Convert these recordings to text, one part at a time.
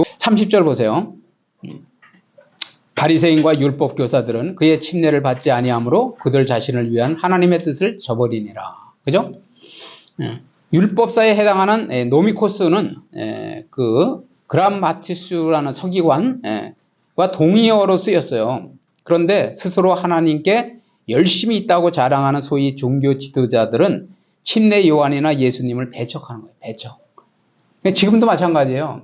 30절 보세요. 바리새인과 율법 교사들은 그의 침례를 받지 아니하므로 그들 자신을 위한 하나님의 뜻을 저버리니라. 그죠? 율법사에 해당하는 노미코스는 그 그람마티스라는 서기관과 동의어로 쓰였어요. 그런데 스스로 하나님께 열심히 있다고 자랑하는 소위 종교 지도자들은 침례 요한이나 예수님을 배척하는 거예요. 배척. 지금도 마찬가지예요.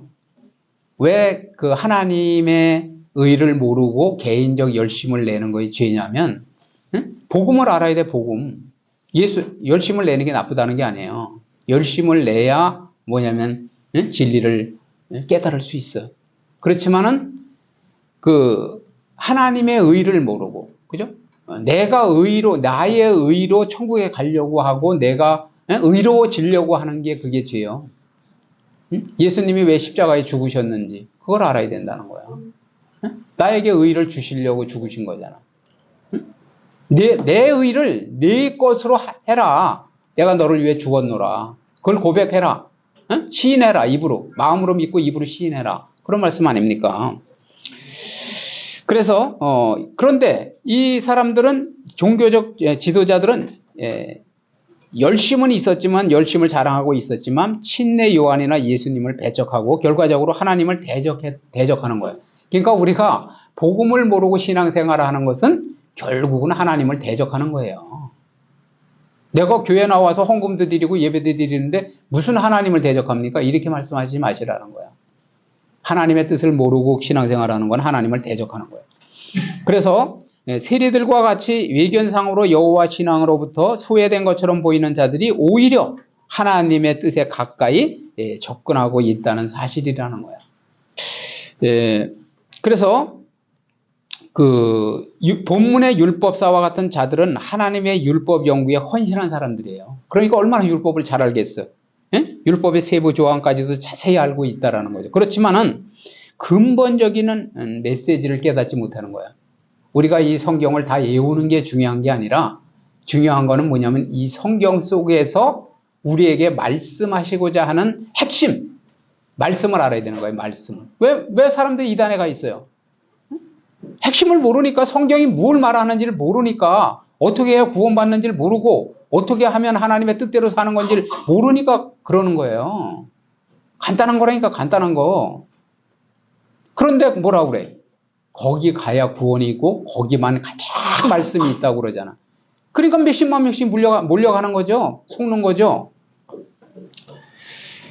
왜 그 하나님의 의를 모르고 개인적 열심을 내는 것이 죄냐면, 복음을 알아야 돼. 복음. 열심을 내는 게 나쁘다는 게 아니에요. 열심을 내야 뭐냐면 진리를 깨달을 수 있어요. 그렇지만은 그 하나님의 의를 모르고, 그죠? 내가 나의 의로 천국에 가려고 하고 내가 의로워지려고 하는 게 그게 죄예요. 예수님이 왜 십자가에 죽으셨는지 그걸 알아야 된다는 거야. 나에게 의를 주시려고 죽으신 거잖아. 내 의를 네 것으로 해라. 내가 너를 위해 죽었노라. 그걸 고백해라. 시인해라. 입으로. 마음으로 믿고 입으로 시인해라. 그런 말씀 아닙니까? 그래서 그런데 이 사람들은, 종교적 지도자들은 열심은 있었지만, 열심을 자랑하고 있었지만 침례 요한이나 예수님을 배척하고 결과적으로 하나님을 대적하는 거예요. 그러니까 우리가 복음을 모르고 신앙생활을 하는 것은 결국은 하나님을 대적하는 거예요. 내가 교회 나와서 헌금도 드리고 예배도 드리는데 무슨 하나님을 대적합니까? 이렇게 말씀하시지 마시라는 거야. 하나님의 뜻을 모르고 신앙생활하는 건 하나님을 대적하는 거예요. 그래서 세리들과 같이 외견상으로 여호와 신앙으로부터 소외된 것처럼 보이는 자들이 오히려 하나님의 뜻에 가까이 접근하고 있다는 사실이라는 거야. 그래서 그 본문의 율법사와 같은 자들은 하나님의 율법 연구에 헌신한 사람들이에요. 그러니까 얼마나 율법을 잘 알겠어요. 율법의 세부 조항까지도 자세히 알고 있다라는 거죠. 그렇지만은 근본적인 메시지를 깨닫지 못하는 거야. 우리가 이 성경을 다 외우는 게 중요한 게 아니라, 중요한 거는 뭐냐면 이 성경 속에서 우리에게 말씀하시고자 하는 핵심 말씀을 알아야 되는 거예요. 말씀을. 왜 사람들이 이단에 가 있어요? 핵심을 모르니까, 성경이 뭘 말하는지를 모르니까, 어떻게 해야 구원받는지를 모르고 어떻게 하면 하나님의 뜻대로 사는 건지를 모르니까 그러는 거예요. 간단한 거라니까, 간단한 거. 그런데 뭐라고 그래? 거기 가야 구원이 있고 거기만 가장 말씀이 있다고 그러잖아. 그러니까 몇십만 명씩 몰려가는 거죠. 속는 거죠.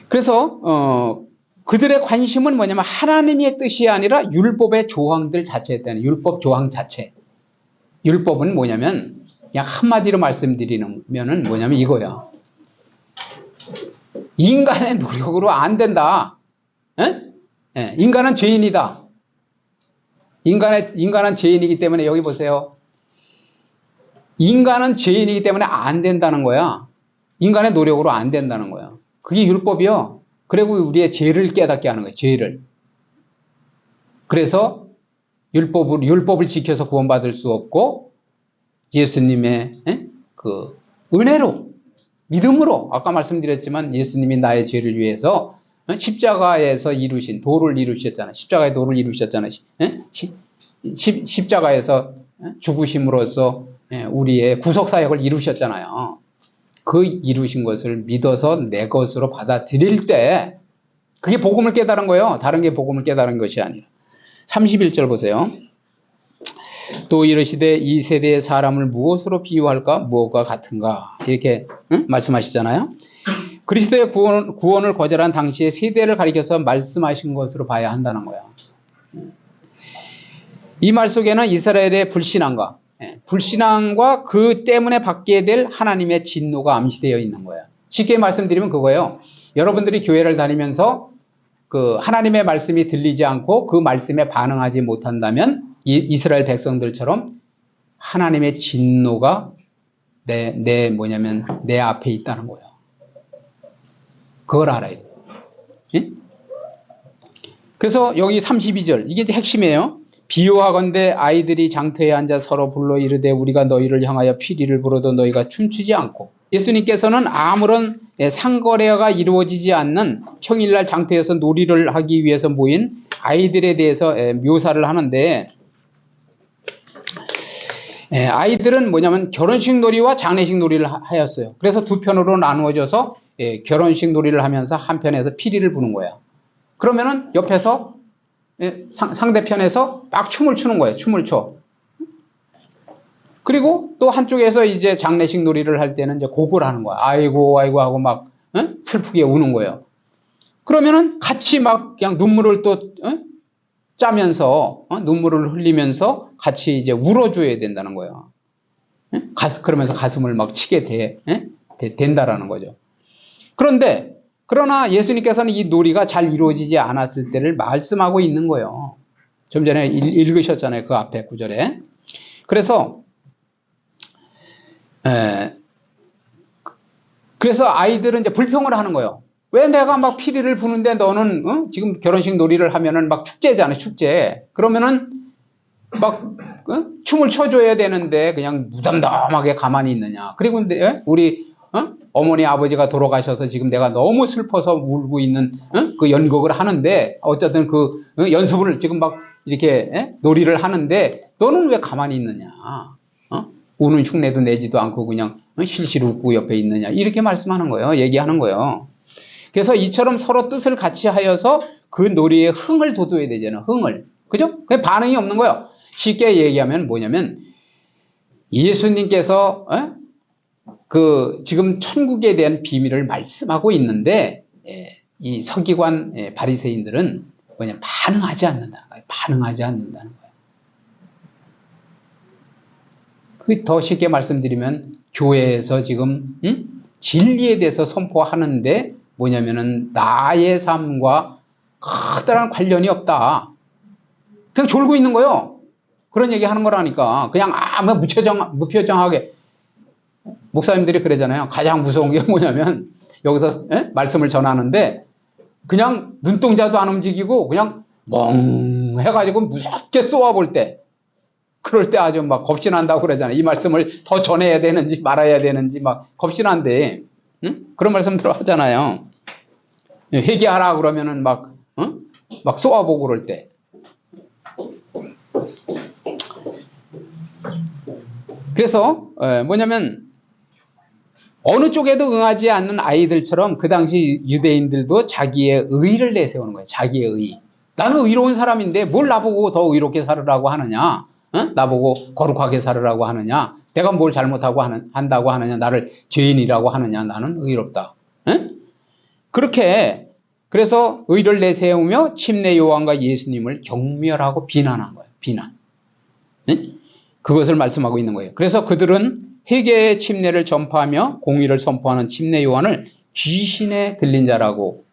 그래서 그들의 관심은 뭐냐면 하나님의 뜻이 아니라 율법의 조항들 자체였다는, 율법 조항 자체. 율법은 뭐냐면 그냥 한마디로 말씀드리면은 뭐냐면 이거야. 인간의 노력으로 안 된다. 인간은 죄인이다. 인간은 죄인이기 때문에, 여기 보세요. 인간은 죄인이기 때문에 안 된다는 거야. 인간의 노력으로 안 된다는 거야. 그게 율법이요. 그리고 우리의 죄를 깨닫게 하는 거예요. 죄를. 그래서 율법을 지켜서 구원받을 수 없고, 예수님의 그 은혜로, 믿음으로, 아까 말씀드렸지만 예수님이 나의 죄를 위해서 십자가에서 이루신 도를 이루셨잖아요. 십자가의 도를 이루셨잖아요. 십자가에서 죽으심으로써 우리의 구속사역을 이루셨잖아요. 그 이루신 것을 믿어서 내 것으로 받아들일 때 그게 복음을 깨달은 거예요. 다른 게 복음을 깨달은 것이 아니라. 31절 보세요. 또 이르시되 이 세대의 사람을 무엇으로 비유할까? 무엇과 같은가? 이렇게 말씀하시잖아요. 그리스도의 구원을 거절한 당시의 세대를 가리켜서 말씀하신 것으로 봐야 한다는 거야. 이 말 속에는 이스라엘의 불신앙과 그 때문에 받게 될 하나님의 진노가 암시되어 있는 거야. 쉽게 말씀드리면 그거예요. 여러분들이 교회를 다니면서 그 하나님의 말씀이 들리지 않고 그 말씀에 반응하지 못한다면 이스라엘 백성들처럼 하나님의 진노가 내 앞에 있다는 거예요. 그걸 알아야 돼요. 예? 그래서 여기 32절, 이게 핵심이에요. 비유하건대 아이들이 장터에 앉아 서로 불러 이르되 우리가 너희를 향하여 피리를 불어도 너희가 춤추지 않고. 예수님께서는 아무런 상거래가 이루어지지 않는 평일날 장터에서 놀이를 하기 위해서 모인 아이들에 대해서 묘사를 하는데, 아이들은 뭐냐면 결혼식 놀이와 장례식 놀이를 하였어요. 그래서 두 편으로 나누어져서 결혼식 놀이를 하면서 한편에서 피리를 부는 거예요. 그러면은 옆에서 상대편에서 막 춤을 추는 거예요. 춤을 춰. 그리고 또 한쪽에서 이제 장례식 놀이를 할 때는 이제 곡을 하는 거야. 아이고 아이고 하고 막 슬프게 우는 거예요. 그러면은 같이 막 그냥 눈물을 또 짜면서 눈물을 흘리면서 같이 이제 울어줘야 된다는 거예요. 그러면서 가슴을 막 치게 된다라는 거죠. 그러나 예수님께서는 이 놀이가 잘 이루어지지 않았을 때를 말씀하고 있는 거예요. 좀 전에 읽으셨잖아요. 그 앞에 구절에. 그래서 아이들은 이제 불평을 하는 거예요. 왜 내가 막 피리를 부는데 너는 지금 결혼식 놀이를 하면은 막 축제잖아요. 축제. 그러면은 막 춤을 춰줘야 되는데 그냥 무덤덤하게 가만히 있느냐. 그리고 근데 우리 어머니 아버지가 돌아가셔서 지금 내가 너무 슬퍼서 울고 있는 그 연극을 하는데 어쨌든 그 연습을 지금 막 이렇게 놀이를 하는데 너는 왜 가만히 있느냐. 우는 흉내도 내지도 않고 그냥 실실 웃고 옆에 있느냐. 이렇게 말씀하는 거예요. 얘기하는 거예요. 그래서 이처럼 서로 뜻을 같이 하여서 그 놀이에 흥을 돋워야 되잖아요. 흥을. 그죠? 그게 반응이 없는 거예요. 쉽게 얘기하면 뭐냐면 예수님께서 그 지금 천국에 대한 비밀을 말씀하고 있는데 이 서기관 바리새인들은 뭐냐 반응하지 않는다. 반응하지 않는다는 거예요. 그 더 쉽게 말씀드리면 교회에서 지금 진리에 대해서 선포하는데 뭐냐면은 나의 삶과 커다란 관련이 없다. 그냥 졸고 있는 거예요. 그런 얘기 하는 거라니까. 그냥 무표정하게. 목사님들이 그러잖아요. 가장 무서운 게 뭐냐면 여기서 말씀을 전하는데 그냥 눈동자도 안 움직이고 그냥 멍 해가지고 무섭게 쏘아볼 때, 그럴 때 아주 막 겁신한다고 그러잖아요. 이 말씀을 더 전해야 되는지 말아야 되는지 막 겁신한데, 그런 말씀들 하잖아요. 회개하라 그러면은 막 쏘아보고 그럴 때. 그래서 뭐냐면 어느 쪽에도 응하지 않는 아이들처럼 그 당시 유대인들도 자기의 의를 내세우는 거예요. 자기의 의. 나는 의로운 사람인데 뭘 나보고 더 의롭게 살으라고 하느냐. 나보고 거룩하게 살으라고 하느냐. 내가 뭘 잘못하고 한다고 하느냐. 나를 죄인이라고 하느냐. 나는 의롭다. 그렇게 그래서 의를 내세우며 침례 요한과 예수님을 경멸하고 비난한 거예요. 비난. 그것을 말씀하고 있는 거예요. 그래서 그들은 회개의 침례를 전파하며 공의를 선포하는 침례 요한을 귀신에 들린 자라고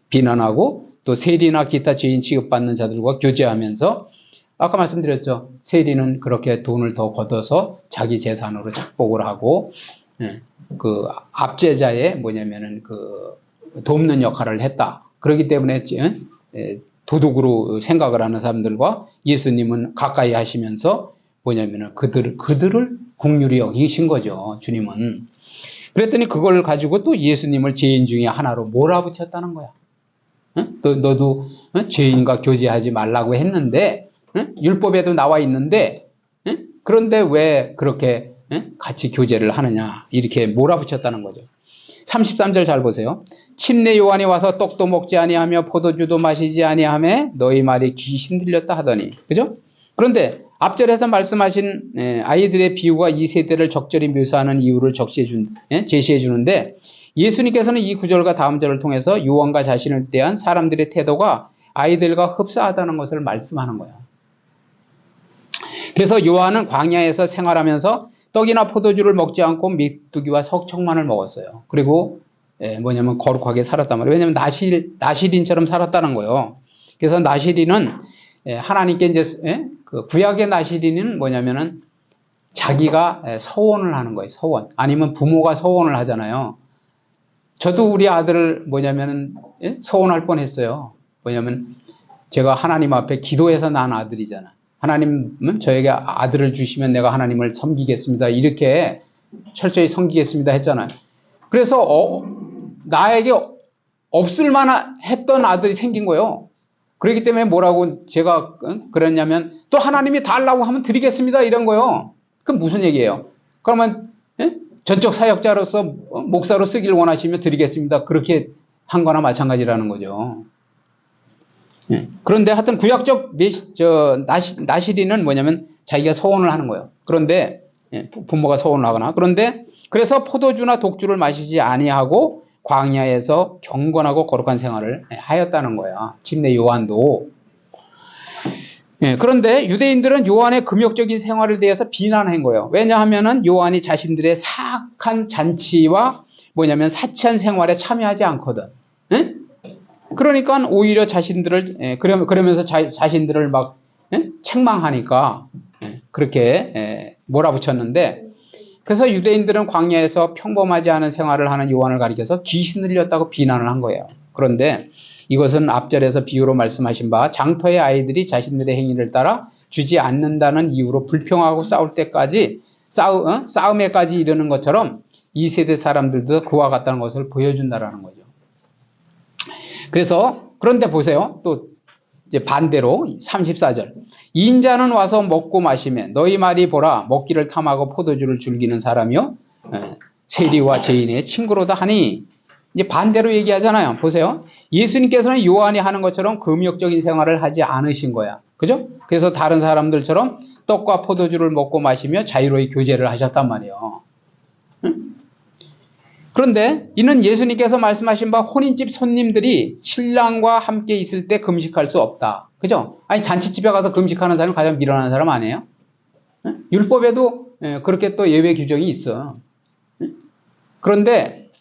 비난하고 또 세리나 기타 죄인 취급받는 자들과 교제하면서 아까 말씀드렸죠. 세리는 그렇게 돈을 더 걷어서 자기 재산으로 착복을 하고 그 압제자의 뭐냐면은 그 돕는 역할을 했다. 그렇기 때문에 도둑으로 생각을 하는 사람들과 예수님은 가까이 하시면서 뭐냐면은 그들을 긍휼히 여기신 거죠. 주님은. 그랬더니 그걸 가지고 또 예수님을 죄인 중에 하나로 몰아붙였다는 거야. 너도 죄인과 교제하지 말라고 했는데 율법에도 나와 있는데 그런데 왜 그렇게 같이 교제를 하느냐 이렇게 몰아붙였다는 거죠. 33절 잘 보세요. 침례 요한이 와서 떡도 먹지 아니하며 포도주도 마시지 아니하며 너희 말이 귀신 들렸다 하더니, 그죠? 그런데 앞절에서 말씀하신 아이들의 비유가 이 세대를 적절히 묘사하는 이유를 제시해 주는데 예수님께서는 이 구절과 다음 절을 통해서 요한과 자신을 대한 사람들의 태도가 아이들과 흡사하다는 것을 말씀하는 거예요. 그래서 요한은 광야에서 생활하면서 떡이나 포도주를 먹지 않고 메뚜기와 석청만을 먹었어요. 그리고 뭐냐면 거룩하게 살았단 말이에요. 왜냐하면 나시린처럼 살았다는 거예요. 그래서 나시린은 하나님께 이제 그 구약의 나시린은 뭐냐면은 자기가 서원을 하는 거예요. 서원. 아니면 부모가 서원을 하잖아요. 저도 우리 아들을 뭐냐면은 서원할 뻔했어요. 뭐냐면 제가 하나님 앞에 기도해서 낳은 아들이잖아. 하나님은 저에게 아들을 주시면 내가 하나님을 섬기겠습니다. 이렇게 철저히 섬기겠습니다 했잖아요. 그래서 나에게 없을 만한 했던 아들이 생긴 거예요. 그렇기 때문에 뭐라고 제가 그랬냐면 또 하나님이 달라고 하면 드리겠습니다 이런 거예요. 그럼 무슨 얘기예요? 그러면 전적 사역자로서 목사로 쓰길 원하시면 드리겠습니다. 그렇게 한 거나 마찬가지라는 거죠. 그런데 하여튼 구약적 나시린은 뭐냐면 자기가 서원을 하는 거예요. 그런데 부모가 서원을 하거나 그런데 그래서 포도주나 독주를 마시지 아니하고 광야에서 경건하고 거룩한 생활을 하였다는 거야. 침례 요한도. 그런데 유대인들은 요한의 금욕적인 생활에 대해서 비난한 거예요. 왜냐하면은 요한이 자신들의 사악한 잔치와 뭐냐면 사치한 생활에 참여하지 않거든. 그러니까 오히려 자신들을 그러면서 자신들을 막 책망하니까 그렇게 몰아붙였는데 그래서 유대인들은 광야에서 평범하지 않은 생활을 하는 요한을 가리켜서 귀신을 들렸다고 비난을 한 거예요. 그런데 이것은 앞절에서 비유로 말씀하신 바 장터의 아이들이 자신들의 행위를 따라 주지 않는다는 이유로 불평하고 싸울 때까지 싸움에까지 이르는 것처럼 이 세대 사람들도 그와 같다는 것을 보여준다라는 거죠. 그래서 그런데 보세요. 또 이제 반대로 34절 인자는 와서 먹고 마시면 너희 말이 보라 먹기를 탐하고 포도주를 즐기는 사람이요 세리와 죄인의 친구로다 하니 이제 반대로 얘기하잖아요. 보세요. 예수님께서는 요한이 하는 것처럼 금욕적인 생활을 하지 않으신 거야. 그죠? 그래서 다른 사람들처럼 떡과 포도주를 먹고 마시며 자유로이 교제를 하셨단 말이에요. 그런데 이는 예수님께서 말씀하신 바 혼인집 손님들이 신랑과 함께 있을 때 금식할 수 없다. 그죠? 아니 잔치집에 가서 금식하는 사람이 가장 미련한 사람 아니에요? 율법에도 그렇게 또 예외 규정이 있어. 그런데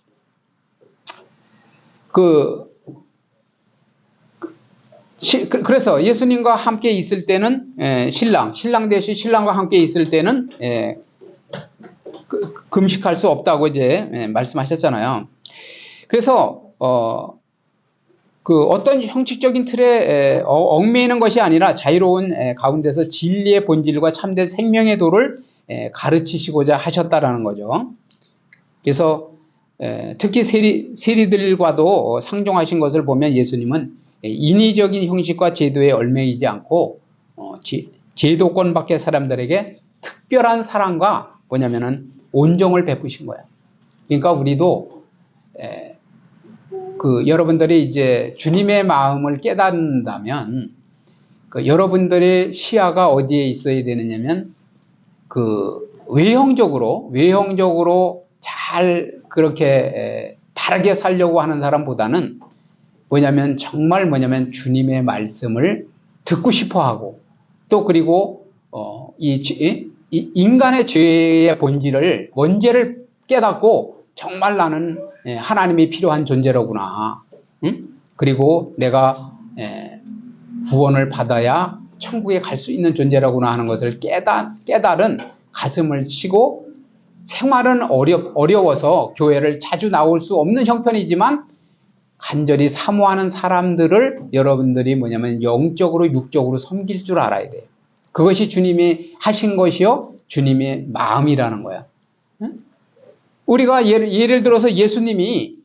그래서 예수님과 함께 있을 때는 신랑 대신 신랑과 함께 있을 때는 금식할 수 없다고 이제 말씀하셨잖아요. 그래서 어떤 형식적인 틀에 얽매이는 것이 아니라 자유로운 가운데서 진리의 본질과 참된 생명의 도를 가르치시고자 하셨다라는 거죠. 그래서 특히 세리들과도 상종하신 것을 보면 예수님은 인위적인 형식과 제도에 얽매이지 않고 제도권 밖의 사람들에게 특별한 사랑과 뭐냐면은 온정을 베푸신 거야. 그러니까 우리도 여러분들이 이제 주님의 마음을 깨닫는다면 여러분들의 시야가 어디에 있어야 되느냐면 외형적으로 잘 그렇게 바르게 살려고 하는 사람보다는 정말 주님의 말씀을 듣고 싶어하고 또 그리고 이 인간의 죄의 본질을 원죄를 깨닫고 정말 나는 하나님이 필요한 존재로구나. 그리고 내가 구원을 받아야 천국에 갈 수 있는 존재라구나 하는 것을 깨달은 가슴을 치고 생활은 어려워서 교회를 자주 나올 수 없는 형편이지만 간절히 사모하는 사람들을 여러분들이 영적으로 육적으로 섬길 줄 알아야 돼요. 그것이 주님이 하신 것이요 주님의 마음이라는 거야. 우리가 예를 들어서 예수님이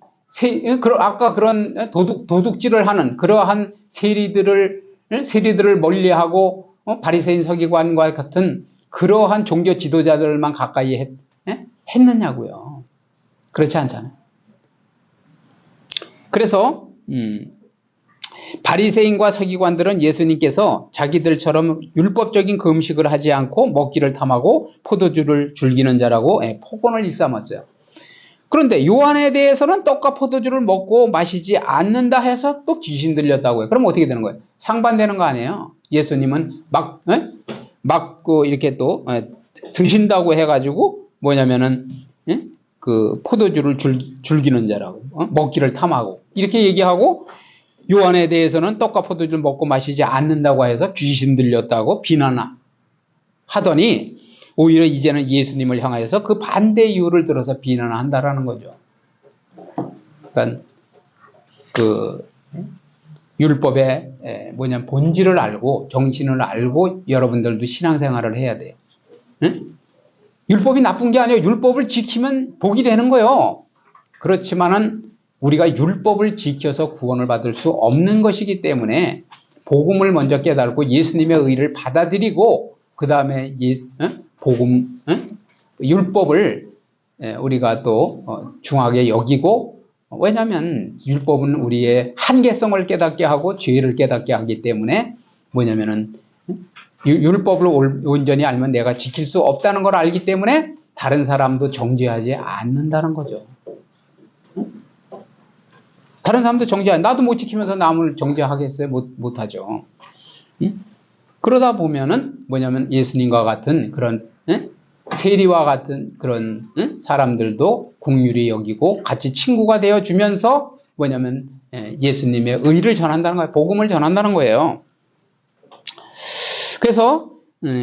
아까 그런 도둑질을 하는 그러한 세리들을 멀리하고 바리새인 서기관과 같은 그러한 종교 지도자들만 가까이 했느냐고요. 그렇지 않잖아요. 그래서 바리새인과 서기관들은 예수님께서 자기들처럼 율법적인 금식을 하지 않고 먹기를 탐하고 포도주를 즐기는 자라고 폭언을 일삼았어요. 그런데 요한에 대해서는 떡과 포도주를 먹고 마시지 않는다 해서 또 귀신 들렸다고 해요. 그럼 어떻게 되는 거예요? 상반되는 거 아니에요? 예수님은 이렇게 또 드신다고 해가지고 포도주를 즐기는 자라고 먹기를 탐하고 이렇게 얘기하고 요한에 대해서는 떡과 포도주를 먹고 마시지 않는다고 해서 귀신 들렸다고 비난하더니 오히려 이제는 예수님을 향하여서 그 반대 이유를 들어서 비난한다라는 거죠. 그러니까 율법의 본질을 알고 정신을 알고 여러분들도 신앙생활을 해야 돼요. 응? 율법이 나쁜 게 아니에요. 율법을 지키면 복이 되는 거예요. 그렇지만은 우리가 율법을 지켜서 구원을 받을 수 없는 것이기 때문에 복음을 먼저 깨달고 예수님의 의를 받아들이고 그 다음에 율법을 우리가 또 중하게 여기고, 왜냐하면 율법은 우리의 한계성을 깨닫게 하고 죄를 깨닫게 하기 때문에 뭐냐면은 율법을 온전히 알면 내가 지킬 수 없다는 걸 알기 때문에 다른 사람도 정죄하지 않는다는 거죠. 다른 사람도 나도 못 지키면서 남을 정죄하겠어요? 못하죠. 그러다 보면은 뭐냐면 예수님과 같은 그런 세리와 같은 그런 사람들도 긍휼히 여기고 같이 친구가 되어 주면서 뭐냐면 예수님의 의를 전한다는 거예요. 복음을 전한다는 거예요. 그래서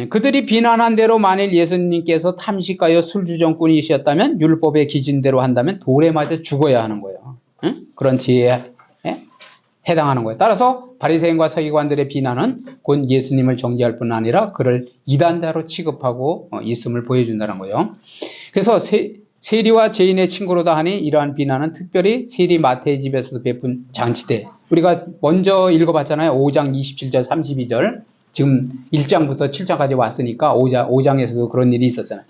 그들이 비난한 대로 만일 예수님께서 탐식가여 술주정꾼이셨다면 율법의 기준대로 한다면 돌에 맞아 죽어야 하는 거예요. 그런 죄에 해당하는 거예요. 따라서 바리새인과 서기관들의 비난은 곧 예수님을 정죄할 뿐 아니라 그를 이단자로 취급하고 있음을 보여준다는 거예요. 그래서 세리와 죄인의 친구로다 하니 이러한 비난은 특별히 세리 마태의 집에서도 베푼 장치대. 우리가 먼저 읽어봤잖아요. 5장 27절 32절. 지금 1장부터 7장까지 왔으니까 5장에서도 그런 일이 있었잖아요.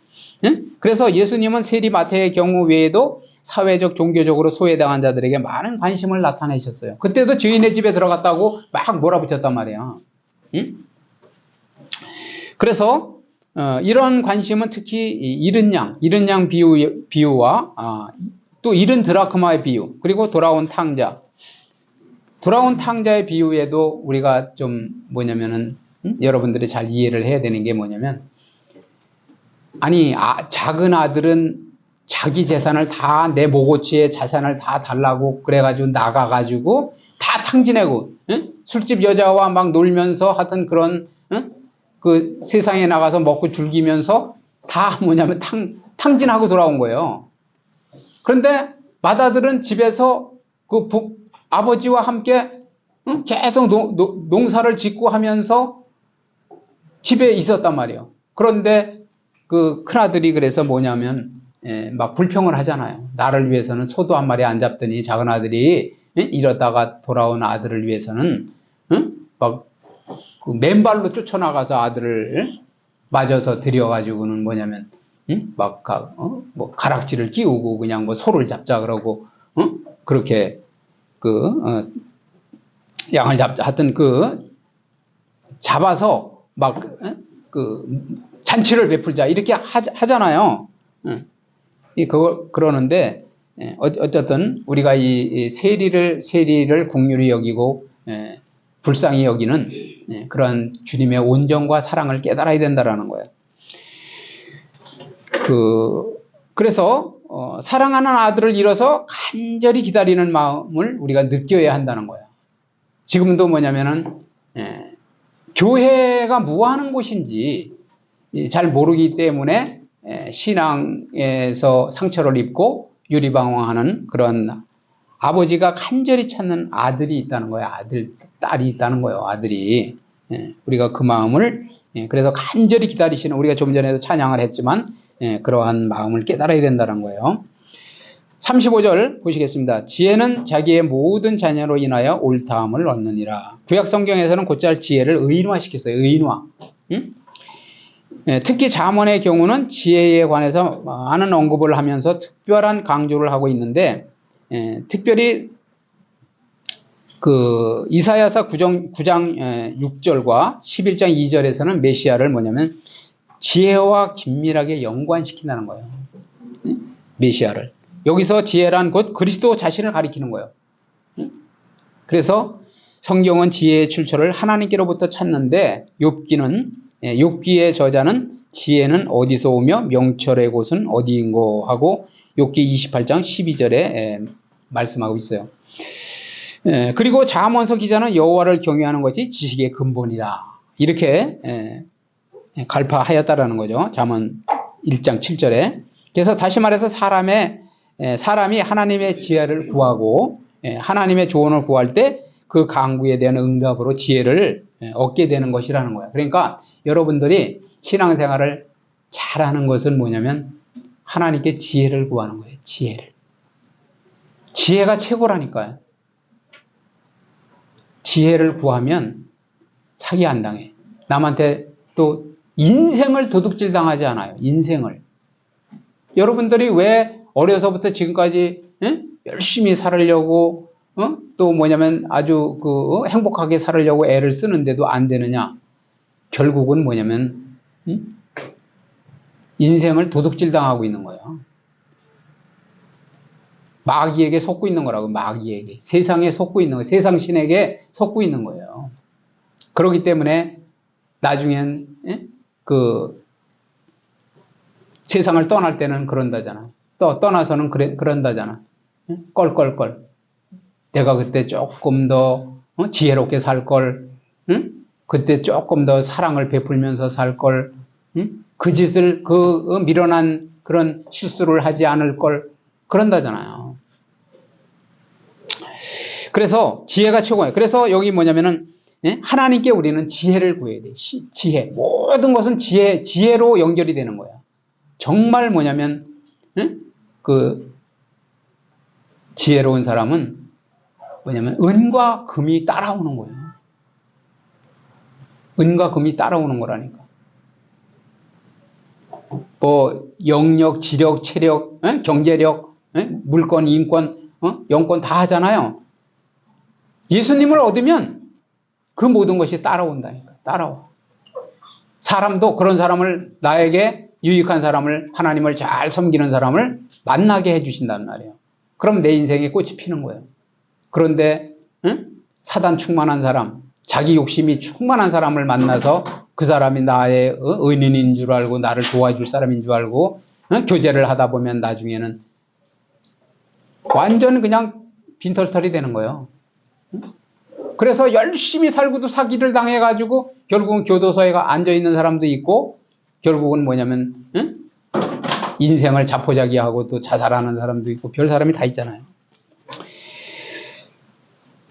그래서 예수님은 세리 마태의 경우 외에도 사회적, 종교적으로 소외당한 자들에게 많은 관심을 나타내셨어요. 그때도 주인의 집에 들어갔다고 막 몰아붙였단 말이에요. 그래서 이런 관심은 특히 잃은 양 비유와 또 잃은 드라크마의 비유, 그리고 돌아온 탕자의 비유에도 우리가 좀 뭐냐면은 여러분들이 잘 이해를 해야 되는 게 뭐냐면, 작은 아들은 자기 재산을 다, 내 모고치의 자산을 다 달라고 그래가지고 나가가지고 다 탕진하고 술집 여자와 막 놀면서 하여튼 그런 그 세상에 나가서 먹고 즐기면서 다 뭐냐면 탕진하고 돌아온 거예요. 그런데 맏아들은 집에서 그 아버지와 함께 계속 농사를 짓고 하면서 집에 있었단 말이에요. 그런데 그 큰아들이 그래서 뭐냐면 막 불평을 하잖아요. 나를 위해서는 소도 한 마리 안 잡더니 작은 아들이 이러다가 돌아온 아들을 위해서는 막 그 맨발로 쫓아나가서 아들을 맞아서 들여가지고는 뭐냐면 막 뭐 가락지를 끼우고 그냥 뭐 소를 잡자 그러고 그렇게 양을 잡자 하여튼 잡아서 막 잔치를 베풀자 이렇게 하잖아요. 그러는데 어쨌든 우리가 이 세리를 긍휼히 여기고 불쌍히 여기는 그런 주님의 온정과 사랑을 깨달아야 된다라는 거예요. 그래서 사랑하는 아들을 잃어서 간절히 기다리는 마음을 우리가 느껴야 한다는 거예요. 지금도 뭐냐면은 교회가 뭐 하는 곳인지 잘 모르기 때문에 신앙에서 상처를 입고 유리방황하는 그런 아버지가 간절히 찾는 아들이 있다는 거예요. 딸이 있다는 거예요. 아들이. 우리가 그 마음을 그래서 간절히 기다리시는, 우리가 좀 전에도 찬양을 했지만 그러한 마음을 깨달아야 된다는 거예요. 35절 보시겠습니다. 지혜는 자기의 모든 자녀로 인하여 옳다함을 얻느니라. 구약 성경에서는 곧잘 지혜를 의인화시켰어요. 의인화. 특히 잠언의 경우는 지혜에 관해서 많은 언급을 하면서 특별한 강조를 하고 있는데, 특별히 이사야서 9장 6절과 11장 2절에서는 메시아를 뭐냐면 지혜와 긴밀하게 연관시킨다는 거예요. 메시아를. 여기서 지혜란 곧 그리스도 자신을 가리키는 거예요. 그래서 성경은 지혜의 출처를 하나님께로부터 찾는데, 욥기의 저자는 지혜는 어디서 오며 명철의 곳은 어디인고 하고 욥기 28장 12절에 말씀하고 있어요. 그리고 잠언서 기자는 여호와를 경외하는 것이 지식의 근본이다. 이렇게 갈파하였다라는 거죠. 잠언 1장 7절에. 그래서 다시 말해서 사람이 하나님의 지혜를 구하고 하나님의 조언을 구할 때 그 간구에 대한 응답으로 지혜를 얻게 되는 것이라는 거예요. 그러니까 여러분들이 신앙생활을 잘하는 것은 뭐냐면 하나님께 지혜를 구하는 거예요. 지혜를. 지혜가 최고라니까요. 지혜를 구하면 사기 안 당해. 남한테 또 인생을 도둑질 당하지 않아요. 인생을. 여러분들이 왜 어려서부터 지금까지 열심히 살으려고 또 뭐냐면 아주 행복하게 살으려고 애를 쓰는데도 안 되느냐? 결국은 뭐냐면 인생을 도둑질 당하고 있는 거예요. 마귀에게 속고 있는 거라고. 마귀에게. 세상에 속고 있는 거예요. 세상 신에게 속고 있는 거예요. 그렇기 때문에 나중엔 세상을 떠날 때는 그런다잖아. 또 떠나서는 그런다잖아. 껄껄껄. 내가 그때 조금 더 지혜롭게 살 걸. 그때 조금 더 사랑을 베풀면서 살 걸. 그 짓을 미련한 그런 실수를 하지 않을 걸. 그런다잖아요. 그래서 지혜가 최고예요. 그래서 여기 뭐냐면은 하나님께 우리는 지혜를 구해야 돼. 지혜. 모든 것은 지혜로 연결이 되는 거야. 정말 뭐냐면 지혜로운 사람은 뭐냐면 은과 금이 따라오는 거예요. 은과 금이 따라오는 거라니까. 뭐 영력, 지력, 체력, 경제력, 물권, 인권, 영권 다 하잖아요. 예수님을 얻으면 그 모든 것이 따라온다니까. 따라와. 사람도 그런 사람을, 나에게 유익한 사람을, 하나님을 잘 섬기는 사람을 만나게 해주신단 말이에요. 그럼 내 인생에 꽃이 피는 거예요. 그런데 사단 충만한 사람, 자기 욕심이 충만한 사람을 만나서 그 사람이 나의 은인인 줄 알고 나를 도와줄 사람인 줄 알고 교제를 하다 보면 나중에는 완전 그냥 빈털털이 되는 거예요. 그래서 열심히 살고도 사기를 당해가지고 결국은 교도소에 앉아있는 사람도 있고, 결국은 뭐냐면 인생을 자포자기하고 또 자살하는 사람도 있고, 별 사람이 다 있잖아요.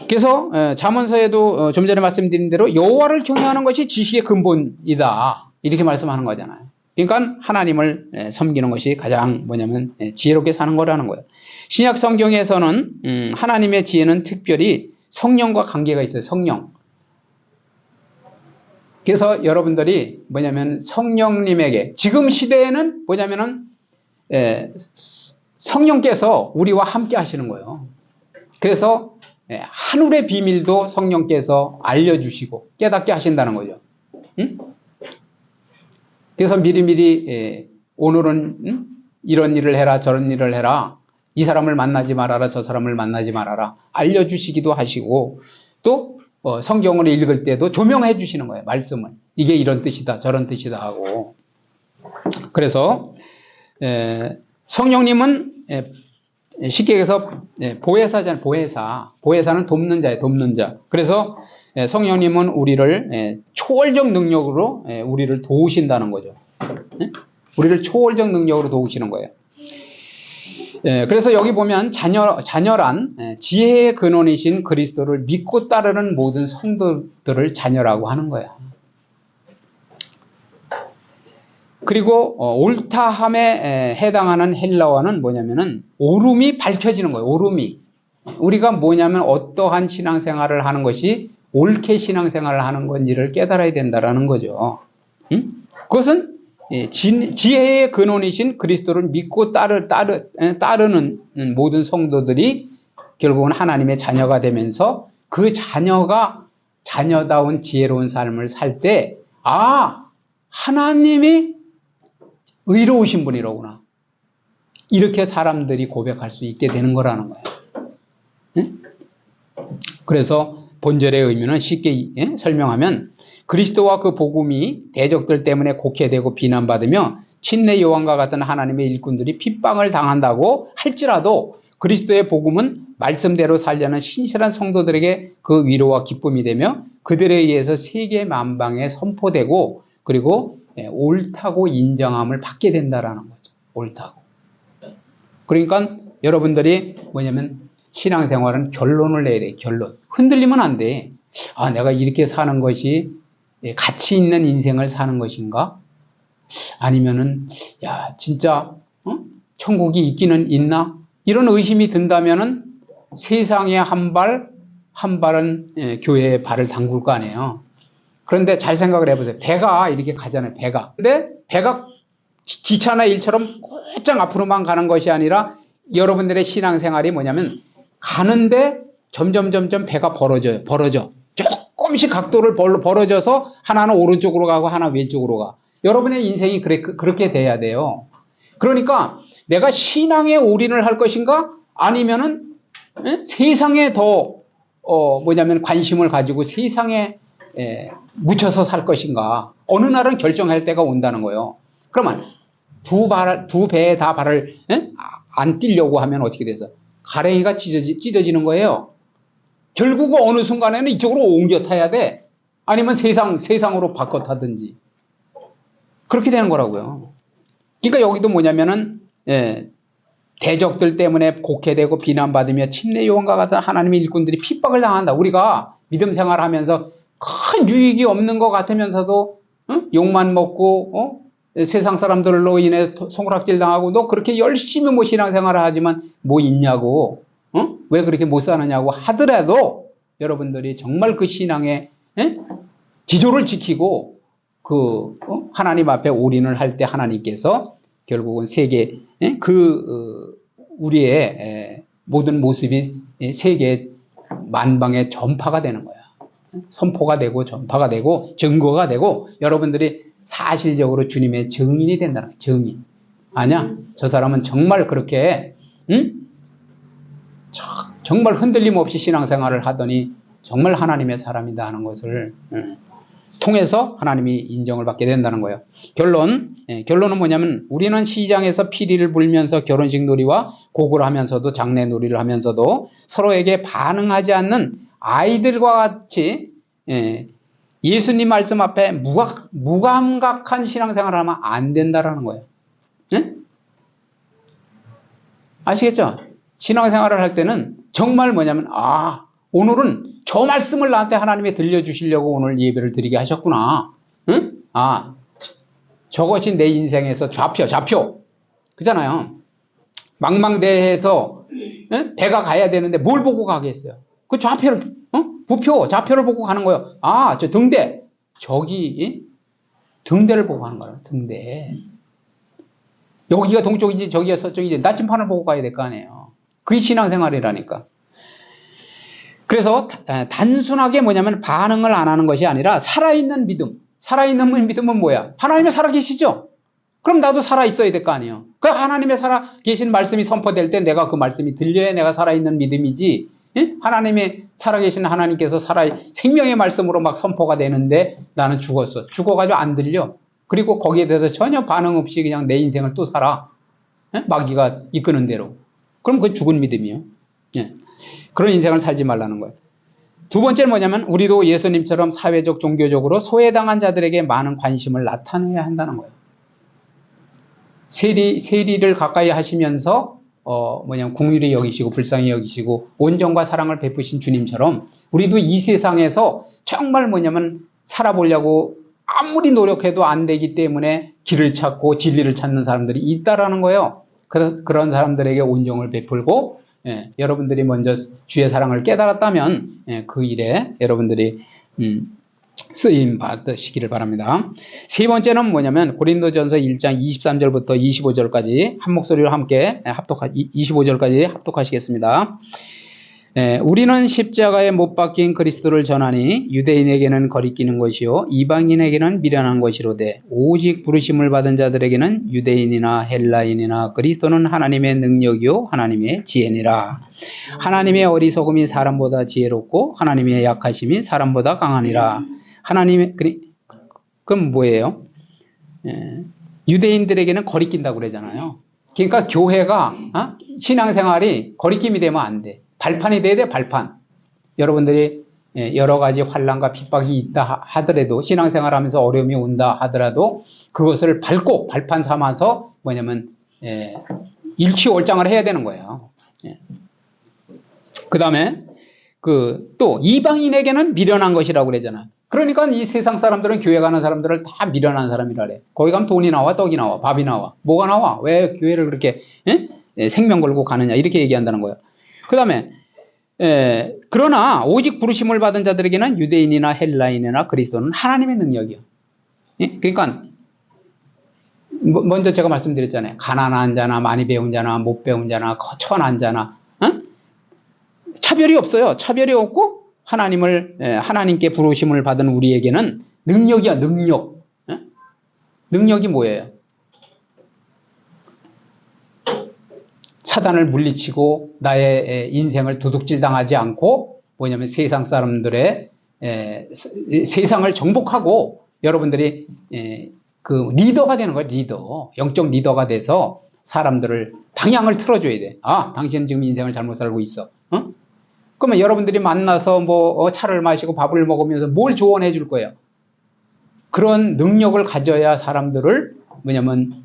그래서 잠언서에도 좀 전에 말씀드린 대로 여호와를 경외하는 것이 지식의 근본이다, 이렇게 말씀하는 거잖아요. 그러니까 하나님을 섬기는 것이 가장 뭐냐면 지혜롭게 사는 거라는 거예요. 신약 성경에서는 하나님의 지혜는 특별히 성령과 관계가 있어요. 성령. 그래서 여러분들이 뭐냐면 성령님에게, 지금 시대에는 뭐냐면은 성령께서 우리와 함께 하시는 거예요. 그래서 하늘의 비밀도 성령께서 알려주시고 깨닫게 하신다는 거죠. 그래서 미리미리 오늘은 이런 일을 해라, 저런 일을 해라, 이 사람을 만나지 말아라, 저 사람을 만나지 말아라 알려주시기도 하시고, 또 성경을 읽을 때도 조명해 주시는 거예요. 말씀을. 이게 이런 뜻이다, 저런 뜻이다 하고. 그래서 성령님은 쉽게 얘기해서 보혜사잖아요. 보혜사는 돕는 자예요. 돕는 자. 그래서 성령님은 우리를 초월적 능력으로 우리를 도우신다는 거죠. 우리를 초월적 능력으로 도우시는 거예요. 그래서 여기 보면 자녀란 지혜의 근원이신 그리스도를 믿고 따르는 모든 성도들을 자녀라고 하는 거야. 그리고 옳다함에 해당하는 헬라어는 뭐냐면은 옳음이 밝혀지는 거예요. 옳음이. 우리가 뭐냐면 어떠한 신앙생활을 하는 것이 옳게 신앙생활을 하는 건지를 깨달아야 된다라는 거죠. 그것은 지혜의 근원이신 그리스도를 믿고 따르는 모든 성도들이 결국은 하나님의 자녀가 되면서 그 자녀가 자녀다운 지혜로운 삶을 살 때, 아, 하나님이 의로우신 분이로구나, 이렇게 사람들이 고백할 수 있게 되는 거라는 거예요. 그래서 본절의 의미는 쉽게 설명하면, 그리스도와 그 복음이 대적들 때문에 곡해되고 비난받으며 친내 요한과 같은 하나님의 일꾼들이 핍박을 당한다고 할지라도, 그리스도의 복음은 말씀대로 살려는 신실한 성도들에게 그 위로와 기쁨이 되며 그들에 의해서 세계 만방에 선포되고, 그리고 옳다고 인정함을 받게 된다라는 거죠. 옳다고. 그러니까 여러분들이 뭐냐면 신앙생활은 결론을 내야 돼. 결론. 흔들리면 안 돼. 아, 내가 이렇게 사는 것이 가치 있는 인생을 사는 것인가? 아니면은 야, 진짜 천국이 있기는 있나? 이런 의심이 든다면은 세상에 한 발은 교회에 발을 담글 거 아니에요. 그런데 잘 생각을 해보세요. 배가 이렇게 가잖아요. 배가. 근데 배가 기차나 일처럼 곧장 앞으로만 가는 것이 아니라 여러분들의 신앙생활이 뭐냐면 가는데 점점 배가 벌어져. 조금씩 각도를 벌어져서 하나는 오른쪽으로 가고 하나 왼쪽으로 가. 여러분의 인생이 그렇게 돼야 돼요. 그러니까 내가 신앙에 올인을 할 것인가? 아니면은 세상에 더 뭐냐면 관심을 가지고 세상에 묻혀서 살 것인가? 어느 날은 결정할 때가 온다는 거예요. 그러면 두 배에 다 발을 안 띄려고 하면 어떻게 돼서 가랭이가 찢어지는 거예요. 결국 어느 순간에는 이쪽으로 옮겨 타야 돼. 아니면 세상으로 바꿔 타든지. 그렇게 되는 거라고요. 그러니까 여기도 뭐냐면은 대적들 때문에 곡해되고 비난받으며 침례 요한과 같은 하나님의 일꾼들이 핍박을 당한다. 우리가 믿음 생활하면서 큰 유익이 없는 것 같으면서도 욕만 먹고 세상 사람들로 인해 손가락질 당하고 너 그렇게 열심히 뭐 신앙생활을 하지만 뭐 있냐고 왜 그렇게 못 사느냐고 하더라도 여러분들이 정말 그 신앙의 지조를 지키고 그 하나님 앞에 올인을 할 때 하나님께서 결국은 세계 우리의 모든 모습이 세계 만방에 전파가 되는 거야. 선포가 되고 전파가 되고 증거가 되고 여러분들이 사실적으로 주님의 증인이 된다는 거예요. 증인. 아니야? 저 사람은 정말 그렇게 정말 흔들림 없이 신앙생활을 하더니 정말 하나님의 사람이다 하는 것을 통해서 하나님이 인정을 받게 된다는 거예요. 결론은 뭐냐면 우리는 시장에서 피리를 불면서 결혼식 놀이와 곡을 하면서도 장례 놀이를 하면서도 서로에게 반응하지 않는 아이들과 같이 예수님 말씀 앞에 무감각한 신앙생활을 하면 안 된다라는 거예요. 아시겠죠? 신앙생활을 할 때는 정말 뭐냐면 오늘은 저 말씀을 나한테 하나님이 들려주시려고 오늘 예배를 드리게 하셨구나. 저것이 내 인생에서 좌표. 그잖아요. 망망대해에서 배가 가야 되는데 뭘 보고 가겠어요? 그 좌표를, 좌표를 보고 가는 거예요. 저 등대. 등대를 보고 가는 거예요. 등대. 여기가 동쪽인지 저기가 서쪽인지 나침판을 보고 가야 될 거 아니에요. 그게 신앙생활이라니까. 그래서 단순하게 뭐냐면 반응을 안 하는 것이 아니라 살아있는 믿음. 살아있는 믿음은 뭐야? 하나님이 살아계시죠? 그럼 나도 살아있어야 될 거 아니에요. 그 하나님의 살아계신 말씀이 선포될 때 내가 그 말씀이 들려야 내가 살아있는 믿음이지. 하나님이 살아계신 하나님께서 생명의 말씀으로 막 선포가 되는데 나는 죽었어. 죽어가지고 안 들려. 그리고 거기에 대해서 전혀 반응 없이 그냥 내 인생을 또 살아. 마귀가 이끄는 대로. 그럼 그건 죽은 믿음이에요. 그런 인생을 살지 말라는 거예요. 두 번째는 뭐냐면 우리도 예수님처럼 사회적 종교적으로 소외당한 자들에게 많은 관심을 나타내야 한다는 거예요. 세리를 가까이 하시면서 긍휼히 여기시고 불쌍히 여기시고 온정과 사랑을 베푸신 주님처럼 우리도 이 세상에서 정말 살아보려고 아무리 노력해도 안 되기 때문에 길을 찾고 진리를 찾는 사람들이 있다라는 거예요. 그런 사람들에게 온정을 베풀고 여러분들이 먼저 주의 사랑을 깨달았다면 그 일에 여러분들이 쓰임 받으시기를 바랍니다. 세 번째는 뭐냐면 고린도전서 1장 23절부터 25절까지 한 목소리로 함께 25절까지 합독하시겠습니다. 우리는 십자가에 못 박힌 그리스도를 전하니 유대인에게는 거리끼는 것이요 이방인에게는 미련한 것이로되 오직 부르심을 받은 자들에게는 유대인이나 헬라인이나 그리스도는 하나님의 능력이요 하나님의 지혜니라. 하나님의 어리석음이 사람보다 지혜롭고 하나님의 약하심이 사람보다 강하니라. 그럼 뭐예요? 유대인들에게는 거리낀다고 그러잖아요. 그러니까 교회가 신앙생활이 거리낌이 되면 안 돼. 발판이 돼야 돼, 발판. 여러분들이 여러 가지 환난과 핍박이 있다 하더라도 신앙생활 하면서 어려움이 온다 하더라도 그것을 밟고 발판 삼아서 일취월장을 해야 되는 거예요. 그 다음에 또 이방인에게는 미련한 것이라고 그러잖아. 그러니까 이 세상 사람들은 교회 가는 사람들을 다 미련한 사람이라 그래. 거기 가면 돈이 나와, 떡이 나와, 밥이 나와. 뭐가 나와? 왜 교회를 그렇게 생명 걸고 가느냐 이렇게 얘기한다는 거예요. 그 다음에 그러나 오직 부르심을 받은 자들에게는 유대인이나 헬라인이나 그리스도는 하나님의 능력이요. 예? 그러니까 먼저 제가 말씀드렸잖아요. 가난한 자나 많이 배운 자나 못 배운 자나 거천한 자나 차별이 없어요. 차별이 없고 하나님께 부르심을 받은 우리에게는 능력이야. 능력. 능력이 뭐예요? 사단을 물리치고 나의 인생을 도둑질 당하지 않고 뭐냐면 세상 사람들의 세상을 정복하고 여러분들이 그 리더가 되는 거예요. 리더. 영적 리더가 돼서 사람들을 방향을 틀어줘야 돼. 아, 당신은 지금 인생을 잘못 살고 있어. 그러면 여러분들이 만나서 뭐 차를 마시고 밥을 먹으면서 뭘 조언해 줄 거예요? 그런 능력을 가져야 사람들을 뭐냐면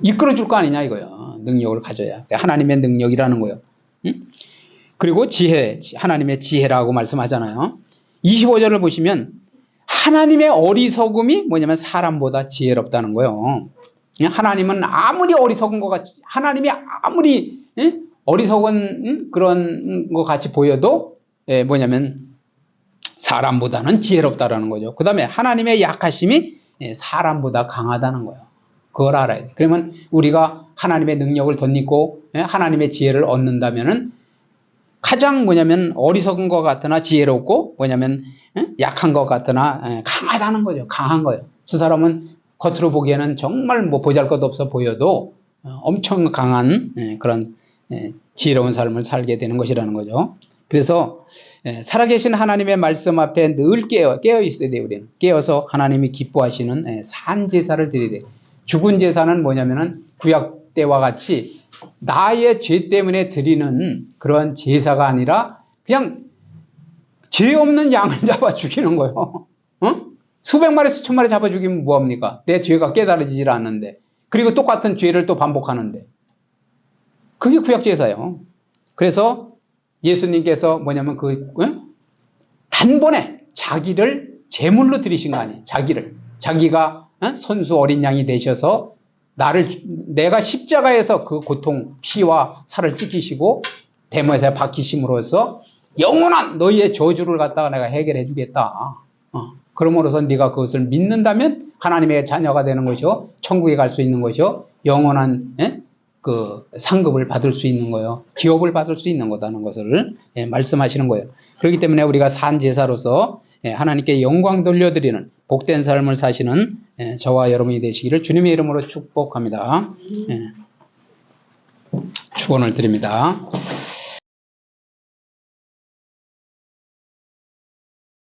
이끌어 줄 거 아니냐 이거요. 능력을 가져야. 하나님의 능력이라는 거예요. 그리고 지혜, 하나님의 지혜라고 말씀하잖아요. 25절을 보시면 하나님의 어리석음이 뭐냐면 사람보다 지혜롭다는 거예요. 하나님은 아무리 어리석은 것 같이, 하나님이 아무리 어리석은 그런 것 같이 보여도 뭐냐면 사람보다는 지혜롭다라는 거죠. 그 다음에 하나님의 약하심이 사람보다 강하다는 거예요. 그걸 알아야 돼. 그러면 우리가 하나님의 능력을 덧입고 하나님의 지혜를 얻는다면은 가장 뭐냐면 어리석은 것 같으나 지혜롭고 뭐냐면 약한 것 같으나 강하다는 거죠. 강한 거예요. 저 사람은 겉으로 보기에는 정말 뭐 보잘것없어 보여도 엄청 강한 그런 지혜로운 삶을 살게 되는 것이라는 거죠. 그래서 살아계신 하나님의 말씀 앞에 늘 깨어 있어야 돼요. 우리는 깨어서 하나님이 기뻐하시는 산 제사를 드려야 돼요. 죽은 제사는 뭐냐면은 구약 때와 같이 나의 죄 때문에 드리는 그런 제사가 아니라 그냥 죄 없는 양을 잡아 죽이는 거예요. 수백 마리 수천 마리 잡아 죽이면 뭐합니까? 내 죄가 깨달아지질 않는데, 그리고 똑같은 죄를 또 반복하는데, 그게 구약 제사예요. 그래서 예수님께서 뭐냐면 단번에 자기를 제물로 드리신 거 아니에요. 자기가 손수 어린 양이 되셔서 내가 십자가에서 그 고통, 피와 살을 찢기시고 대못에 박히심으로써 영원한 너희의 저주를 갖다가 내가 해결해 주겠다. 그러므로서 네가 그것을 믿는다면 하나님의 자녀가 되는 것이요, 천국에 갈 수 있는 것이요, 영원한 그 상급을 받을 수 있는 거예요. 기업을 받을 수 있는 거다는 것을 말씀하시는 거예요. 그렇기 때문에 우리가 산 제사로서 하나님께 영광 돌려드리는 복된 삶을 사시는 저와 여러분이 되시기를 주님의 이름으로 축복합니다. 축원을 드립니다.